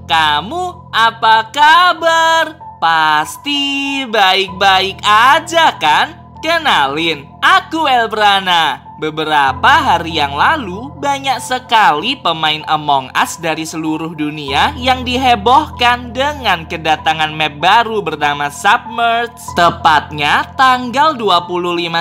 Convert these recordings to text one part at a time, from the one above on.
kamu apa kabar? Pasti baik-baik aja kan? Kenalin, aku Elbrana. Beberapa hari yang lalu, banyak sekali pemain Among Us dari seluruh dunia yang dihebohkan dengan kedatangan map baru bernama Submerged. Tepatnya tanggal 25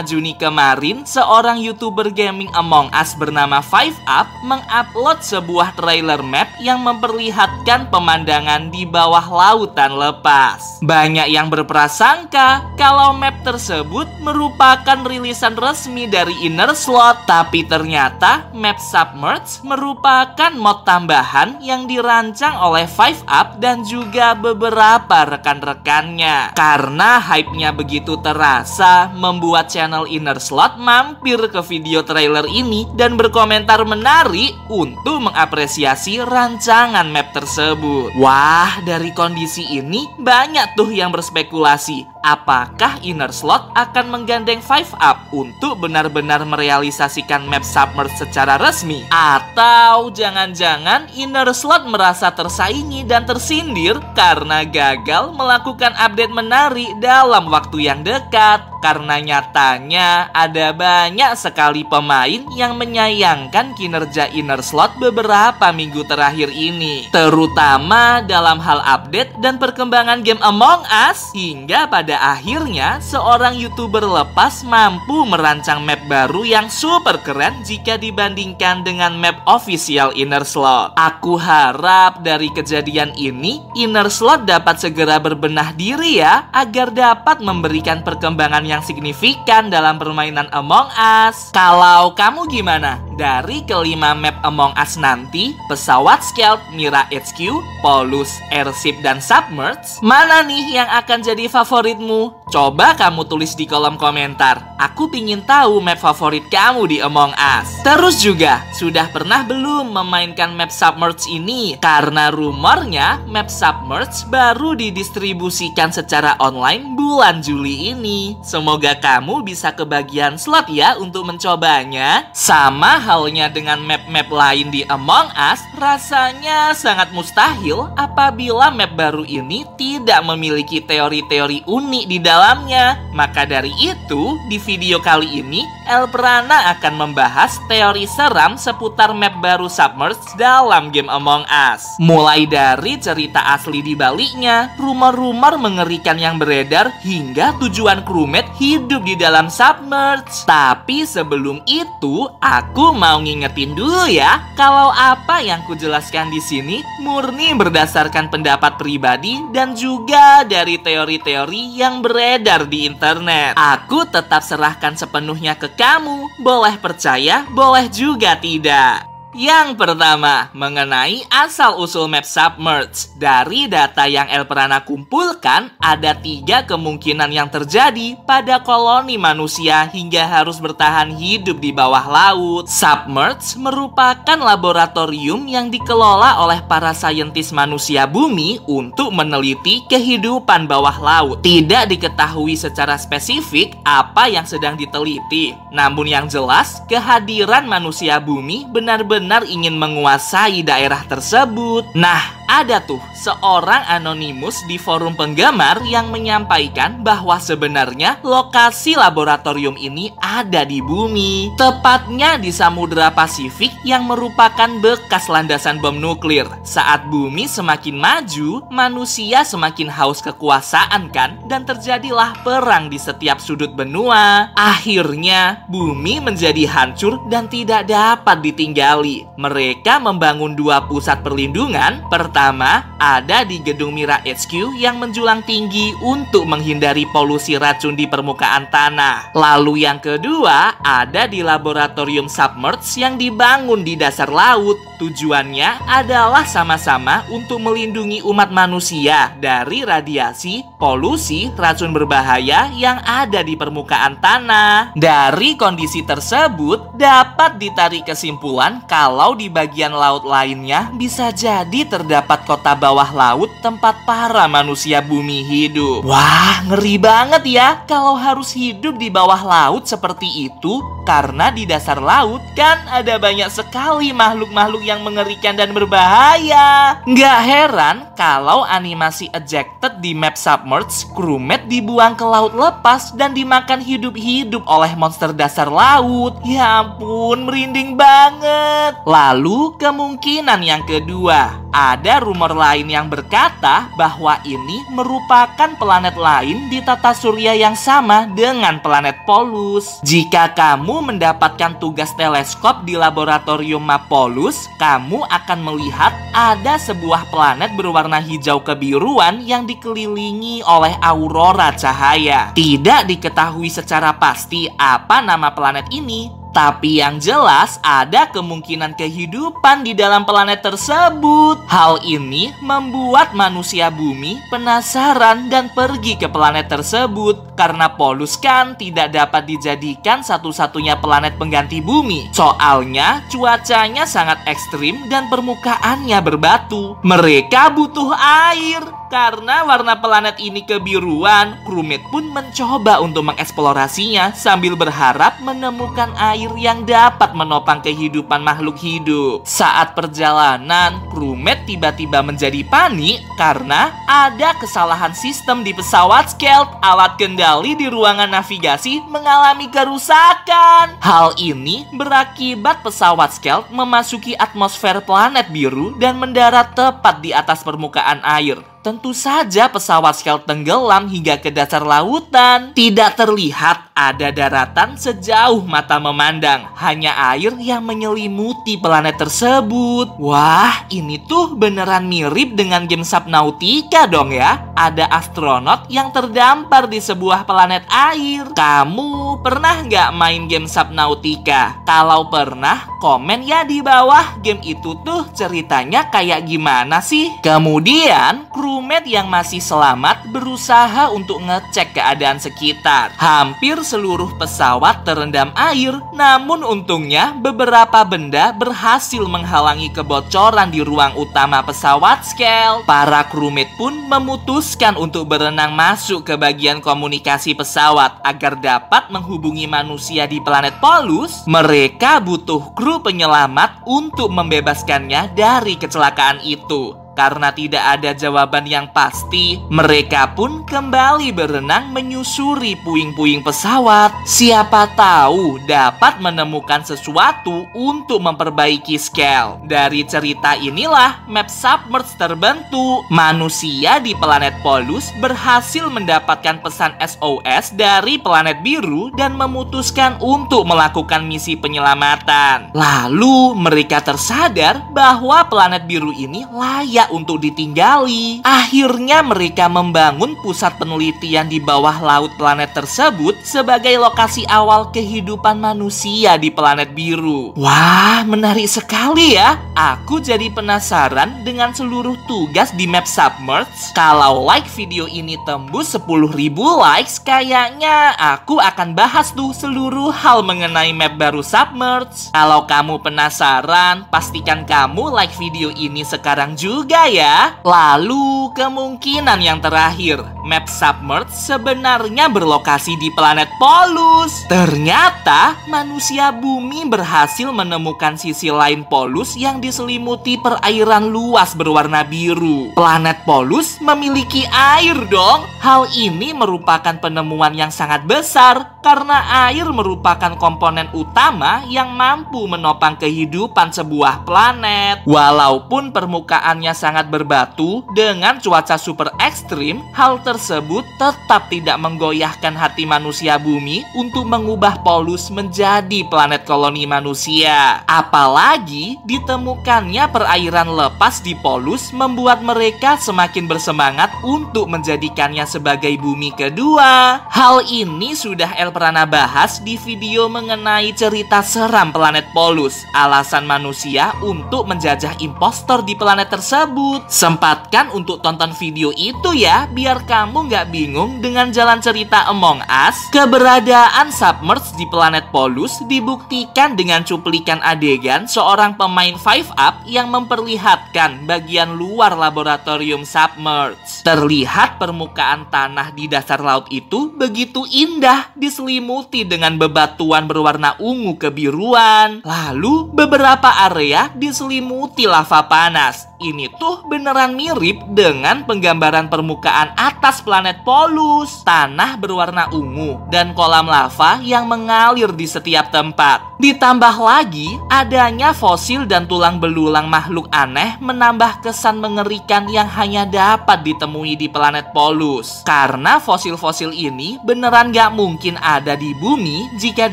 Juni kemarin, seorang YouTuber gaming Among Us bernama 5up mengupload sebuah trailer map yang memperlihatkan pemandangan di bawah lautan lepas. Banyak yang berprasangka kalau map tersebut merupakan rilisan resmi dari Inner Slot, tapi ternyata map Submerged merupakan mod tambahan yang dirancang oleh 5up dan juga beberapa rekan-rekannya. Karena hype-nya begitu terasa, membuat channel Inner Slot mampir ke video trailer ini dan berkomentar menarik untuk mengapresiasi rancangan map tersebut. Wah, dari kondisi ini banyak tuh yang berspekulasi. Apakah Inner Slot akan menggandeng 5up untuk benar-benar merealisasikan map Submerged secara resmi? Atau jangan-jangan Inner Slot merasa tersaingi dan tersindir karena gagal melakukan update menarik dalam waktu yang dekat? Karena nyatanya ada banyak sekali pemain yang menyayangkan kinerja Inner Slot beberapa minggu terakhir ini, terutama dalam hal update dan perkembangan game Among Us. Hingga pada akhirnya seorang YouTuber lepas mampu merancang map baru yang super keren jika dibandingkan dengan map official Inner Slot. Aku harap dari kejadian ini Inner Slot dapat segera berbenah diri ya, agar dapat memberikan perkembangan yang signifikan dalam permainan Among Us. Kalau kamu gimana? Dari kelima map Among Us nanti, Pesawat Stealth, Mira HQ, Polus, Airship, dan Submerged, mana nih yang akan jadi favoritmu? Coba kamu tulis di kolom komentar. Aku pingin tahu map favorit kamu di Among Us. Terus juga, sudah pernah belum memainkan map Submerged ini? Karena rumornya map Submerged baru didistribusikan secara online bulan Juli ini. Semoga kamu bisa kebagian slot ya untuk mencobanya. Sama halnya dengan map-map lain di Among Us, rasanya sangat mustahil apabila map baru ini tidak memiliki teori-teori unik di dalamnya. Maka dari itu, di video kali ini, Elbrana akan membahas teori seram seputar map baru Submerged dalam game Among Us. Mulai dari cerita asli di baliknya, rumor-rumor mengerikan yang beredar, hingga tujuan crewmate hidup di dalam Submerged. Tapi sebelum itu, aku mau ngingetin dulu ya, kalau apa yang kujelaskan di sini murni berdasarkan pendapat pribadi dan juga dari teori-teori yang beredar di internet. Aku tetap serahkan sepenuhnya ke kamu, boleh percaya, boleh juga tidak. Yang pertama, mengenai asal-usul map Submerged. Dari data yang Elbrana kumpulkan, ada 3 kemungkinan yang terjadi pada koloni manusia hingga harus bertahan hidup di bawah laut. Submerged merupakan laboratorium yang dikelola oleh para saintis manusia bumi untuk meneliti kehidupan bawah laut. Tidak diketahui secara spesifik apa yang sedang diteliti. Namun yang jelas, kehadiran manusia bumi benar-benar ingin menguasai daerah tersebut. Nah, ada tuh seorang anonimus di forum penggemar yang menyampaikan bahwa sebenarnya lokasi laboratorium ini ada di bumi, tepatnya di Samudra Pasifik yang merupakan bekas landasan bom nuklir. Saat bumi semakin maju, manusia semakin haus kekuasaan kan, dan terjadilah perang di setiap sudut benua. Akhirnya, bumi menjadi hancur dan tidak dapat ditinggali. Mereka membangun 2 pusat perlindungan. Pertama, ada di gedung Mira HQ yang menjulang tinggi untuk menghindari polusi racun di permukaan tanah. Lalu yang kedua, ada di laboratorium Submerged yang dibangun di dasar laut. Tujuannya adalah sama-sama untuk melindungi umat manusia dari radiasi, polusi, racun berbahaya yang ada di permukaan tanah. Dari kondisi tersebut, dapat ditarik kesimpulan kalau di bagian laut lainnya bisa jadi terdapat terdapat kota bawah laut tempat para manusia bumi hidup. Wah, ngeri banget ya kalau harus hidup di bawah laut seperti itu, karena di dasar laut kan ada banyak sekali makhluk-makhluk yang mengerikan dan berbahaya. Nggak heran kalau animasi ejected di map Submerged, crewmate dibuang ke laut lepas dan dimakan hidup-hidup oleh monster dasar laut. Ya ampun, merinding banget. Lalu kemungkinan yang kedua, ada rumor lain yang berkata bahwa ini merupakan planet lain di tata surya yang sama dengan planet Polus. Jika kamu mendapatkan tugas teleskop di laboratorium map Polus, kamu akan melihat ada sebuah planet berwarna hijau kebiruan yang dikelilingi oleh aurora cahaya. Tidak diketahui secara pasti apa nama planet ini, tapi yang jelas ada kemungkinan kehidupan di dalam planet tersebut. Hal ini membuat manusia bumi penasaran dan pergi ke planet tersebut, karena Polus kan tidak dapat dijadikan satu-satunya planet pengganti bumi. Soalnya cuacanya sangat ekstrim dan permukaannya berbatu. Mereka butuh air. Karena warna planet ini kebiruan, crewmate pun mencoba untuk mengeksplorasinya sambil berharap menemukan air yang dapat menopang kehidupan makhluk hidup. Saat perjalanan, crewmate tiba-tiba menjadi panik karena ada kesalahan sistem di pesawat Skelt. Alat kendali di ruangan navigasi mengalami kerusakan. Hal ini berakibat pesawat Skelt memasuki atmosfer planet biru dan mendarat tepat di atas permukaan air. Tentu saja pesawat Skelt tenggelam hingga ke dasar lautan. Tidak terlihat ada daratan sejauh mata memandang, hanya air yang menyelimuti planet tersebut. Wah, ini tuh beneran mirip dengan game Subnautica dong ya. Ada astronot yang terdampar di sebuah planet air. Kamu pernah nggak main game Subnautica? Kalau pernah, komen ya di bawah. Game itu tuh ceritanya kayak gimana sih? Kemudian, crewmate yang masih selamat berusaha untuk ngecek keadaan sekitar. Hampir seluruh pesawat terendam air, namun untungnya beberapa benda berhasil menghalangi kebocoran di ruang utama pesawat Skelt. Para crewmate pun memutuskan untuk berenang masuk ke bagian komunikasi pesawat agar dapat menghubungi manusia di planet Polus. Mereka butuh kru penyelamat untuk membebaskannya dari kecelakaan itu. Karena tidak ada jawaban yang pasti, mereka pun kembali berenang menyusuri puing-puing pesawat. Siapa tahu dapat menemukan sesuatu untuk memperbaiki Skelt. Dari cerita inilah map Submerged terbentuk. Manusia di planet Polus berhasil mendapatkan pesan SOS dari planet biru dan memutuskan untuk melakukan misi penyelamatan. Lalu mereka tersadar bahwa planet biru ini layak untuk ditinggali. Akhirnya mereka membangun pusat penelitian di bawah laut planet tersebut sebagai lokasi awal kehidupan manusia di planet biru. Wah, menarik sekali ya. Aku jadi penasaran dengan seluruh tugas di map Submerged. Kalau like video ini tembus 10.000 likes, kayaknya aku akan bahas tuh seluruh hal mengenai map baru Submerged. Kalau kamu penasaran, pastikan kamu like video ini sekarang juga ya. Lalu kemungkinan yang terakhir, map Submerged sebenarnya berlokasi di planet Polus. Ternyata manusia bumi berhasil menemukan sisi lain Polus yang diselimuti perairan luas berwarna biru. Planet Polus memiliki air dong. Hal ini merupakan penemuan yang sangat besar karena air merupakan komponen utama yang mampu menopang kehidupan sebuah planet. Walaupun permukaannya sangat berbatu dengan cuaca super ekstrim, hal tersebut tetap tidak menggoyahkan hati manusia bumi untuk mengubah Polus menjadi planet koloni manusia. Apalagi ditemukannya perairan lepas di Polus membuat mereka semakin bersemangat untuk menjadikannya sebagai bumi kedua. Hal ini sudah pernah bahas di video mengenai cerita seram planet Polus, alasan manusia untuk menjajah impostor di planet tersebut. tersebut. Sempatkan untuk tonton video itu ya, biar kamu nggak bingung dengan jalan cerita Among Us. Keberadaan Submerged di planet Polus dibuktikan dengan cuplikan adegan seorang pemain 5-up yang memperlihatkan bagian luar laboratorium Submerged. Terlihat permukaan tanah di dasar laut itu begitu indah, diselimuti dengan bebatuan berwarna ungu kebiruan. Lalu beberapa area diselimuti lava panas. Ini tuh beneran mirip dengan penggambaran permukaan atas planet Polus. Tanah berwarna ungu dan kolam lava yang mengalir di setiap tempat. Ditambah lagi, adanya fosil dan tulang belulang makhluk aneh menambah kesan mengerikan yang hanya dapat ditemui di planet Polus. Karena fosil-fosil ini beneran gak mungkin ada di bumi jika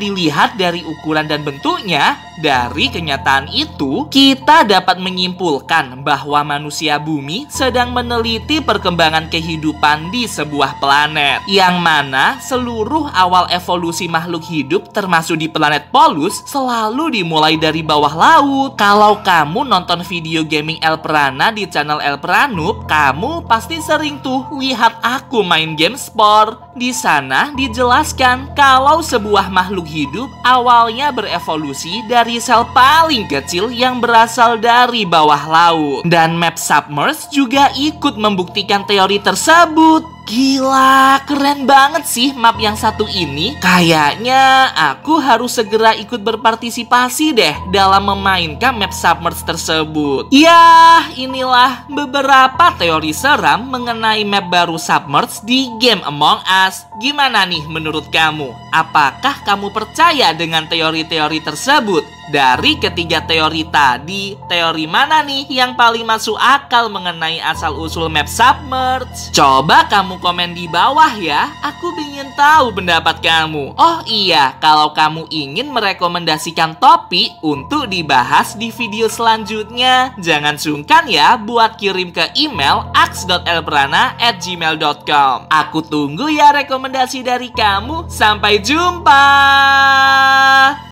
dilihat dari ukuran dan bentuknya. Dari kenyataan itu, kita dapat menyimpulkan bahwa manusia bumi sedang meneliti perkembangan kehidupan di sebuah planet, yang mana seluruh awal evolusi makhluk hidup termasuk di planet Polus selalu dimulai dari bawah laut. Kalau kamu nonton video gaming Elprana di channel Elpranoob, kamu pasti sering tuh lihat aku main game sport. Di sana dijelaskan kalau sebuah makhluk hidup awalnya berevolusi dari sel paling kecil yang berasal dari bawah laut. Dan map Submerged juga ikut membuktikan teori tersebut. Gila, keren banget sih map yang satu ini. Kayaknya aku harus segera ikut berpartisipasi deh dalam memainkan map Submerged tersebut. Ya, inilah beberapa teori seram mengenai map baru Submerged di game Among Us. Gimana nih menurut kamu? Apakah kamu percaya dengan teori-teori tersebut? Dari ketiga teori tadi, teori mana nih yang paling masuk akal mengenai asal-usul map Submerged? Coba kamu komen di bawah ya, aku ingin tahu pendapat kamu. Oh iya, kalau kamu ingin merekomendasikan topik untuk dibahas di video selanjutnya, jangan sungkan ya buat kirim ke email aks.elprana@gmail.com. Aku tunggu ya rekomendasi dari kamu. Sampai jumpa.